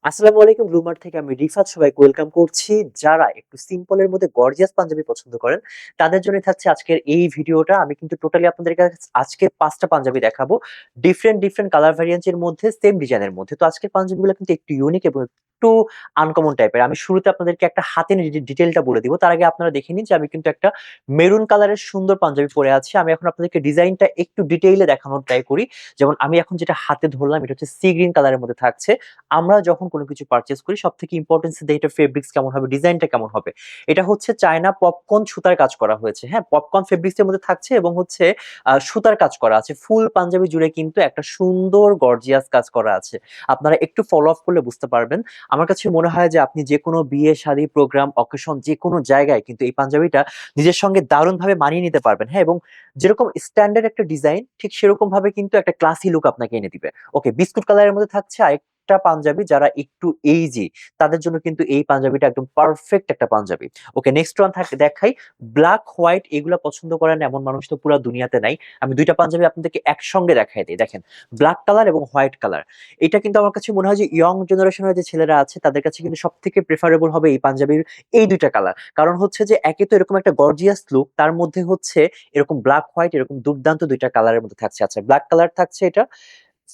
আসসালামু আলাইকুম। ব্লুমার্ট থেকে আমি রিফাত সবাইকে ওয়েলকাম করছি। যারা একটু সিম্পল এর মধ্যে গর্জিয়াস পাঞ্জাবি পছন্দ করেন, তাদের জন্যই থাকছে আজকের এই ভিডিওটা। আমি কিন্তু টোটালি আপনাদের কাছে আজকে ৫ টা পাঞ্জাবি দেখাবো। ডিফারেন্ট কালার ভ্যারিয়েন্ট এর মধ্যে সেম ডিজাইনের মধ্যে। তো আজকের পাঞ্জাবিগুলো কিন্তু একটু ইউনিক এবং একটু আনকমন টাইপের। আমি শুরুতে আপনাদেরকে একটা হাতে ডিটেইলটা বলে দিব। তার আগে আপনারা দেখে নিন যে আমি কিন্তু একটা মেরুন কালারের সুন্দর পাঞ্জাবি পরে আছি। আমি এখন আপনাদেরকে ডিজাইনটা একটু ডিটেইলে দেখানোর ট্রাই করি। যেমন আমি এখন যেটা হাতে ধরলাম এটা হচ্ছে সি গ্রিন কালারের মধ্যে থাকছে। আমরা যখন কোনো কিছু পারচেজ করি সবথেকে ইম্পোর্টেন্স দেই এটার ফেব্রিক্স কেমন হবে, ডিজাইনটা কেমন হবে। এটা হচ্ছে চায়না পপকর্ন সুতার কাজ করা হয়েছে। হ্যাঁ? পপকর্ন ফেব্রিক্স এর মধ্যে থাকছে এবং হচ্ছে সুতার কাজ করা আছে। ফুল পাঞ্জাবি জুড়ে কিন্তু একটা সুন্দর গর্জিয়াস কাজ করা আছে। আপনারা একটু ফলো আপ করলে বুঝতে পারবেন। আমার কাছে মনে হয় যে আপনি যেকোনো বিয়ে, শাদী, প্রোগ্রাম, অকেশন যেকোনো জায়গায় কিন্তু এই পাঞ্জাবিটা নিজের সঙ্গে দারুণভাবে মানিয়ে নিতে পারবেন। হ্যাঁ? এবং যেরকম স্ট্যান্ডার্ড একটা ডিজাইন ঠিক সেরকম ভাবে কিন্তু একটা ক্লাসি লুক আপনাকে এনে দিবে। ওকে, বিস্কুট কালারের মধ্যে থাকছে আরেকটা পাঞ্জাবি যারা একটু এইজি তাদের জন্য কিন্তু এই পাঞ্জাবিটা একদম পারফেক্ট একটা পাঞ্জাবি। ওকে, নেক্সট ওয়ান দেখাই। ব্লাক, হোয়াইট এগুলা পছন্দ করেন এমন মানুষ তো পুরা দুনিয়াতে নাই। আমি ২ টা পাঞ্জাবি আপনাদেরকে একসঙ্গে দেখায় দেই। দেখেন, ব্লাক কালার এবং হোয়াইট কালার। এটা কিন্তু আমার কাছে মনে হয় যে ইয়ং জেনারেশনের যে ছেলেরা আছে তাদের কাছে কিন্তু সবথেকে প্রেফারেবল হবে এই পাঞ্জাবির এই ২ টা কালার। কারণ হচ্ছে যে একে তো এরকম একটা গর্জিয়াস লুক, তার মধ্যে হচ্ছে এরকম ব্লাক, হোয়াইট এরকম দুর্দান্ত ২ টা কালারের মধ্যে থাকছে। আচ্ছা, ব্লাক কালার থাকছে এটা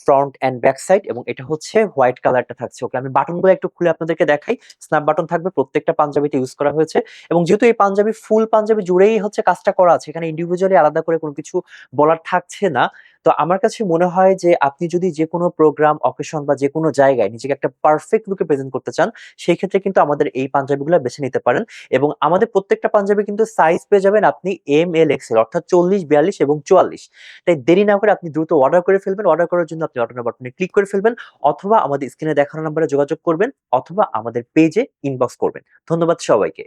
ফ্রন্ট অ্যান্ড ব্যাক সাইড এবং এটা হচ্ছে হোয়াইট কালারটা থাকছে। ওকে, আমি বাটনগুলো একটু খুলে আপনাদেরকে দেখাই। স্ন্যাপ বাটন থাকবে, প্রত্যেকটা পাঞ্জাবিতে ইউজ করা হয়েছে এবং যেহেতু এই পাঞ্জাবি ফুল পাঞ্জাবি জুড়েই হচ্ছে কাজটা করা আছে, এখানে ইন্ডিভিজুয়ালি আলাদা করে কোনো কিছু বলার থাকছে না। তো আমার কাছে মনে হয় যে আপনি যদি যেকোনো প্রোগ্রাম, অকেশন বা যেকোনো জায়গায় নিজেকে একটা পারফেক্ট লুকে প্রেজেন্ট করতে চান, সেই ক্ষেত্রে কিন্তু আমাদের এই পাঞ্জাবিগুলা বেছে নিতে পারেন এবং আমাদের প্রত্যেকটা পাঞ্জাবি কিন্তু সাইজ পেয়ে যাবেন আপনি এম, এল, এক্সেল অর্থাৎ ৪০, ৪২ এবং ৪৪। তাই দেরি না করে আপনি দ্রুত অর্ডার করে ফেলবেন। অর্ডার করার জন্য আপনি অর্ডার নাও বাটনে ক্লিক করে ফেলবেন অথবা আমাদের স্ক্রিনে দেখানো নাম্বারে যোগাযোগ করবেন অথবা আমাদের পেজে ইনবক্স করবেন। ধন্যবাদ সবাইকে।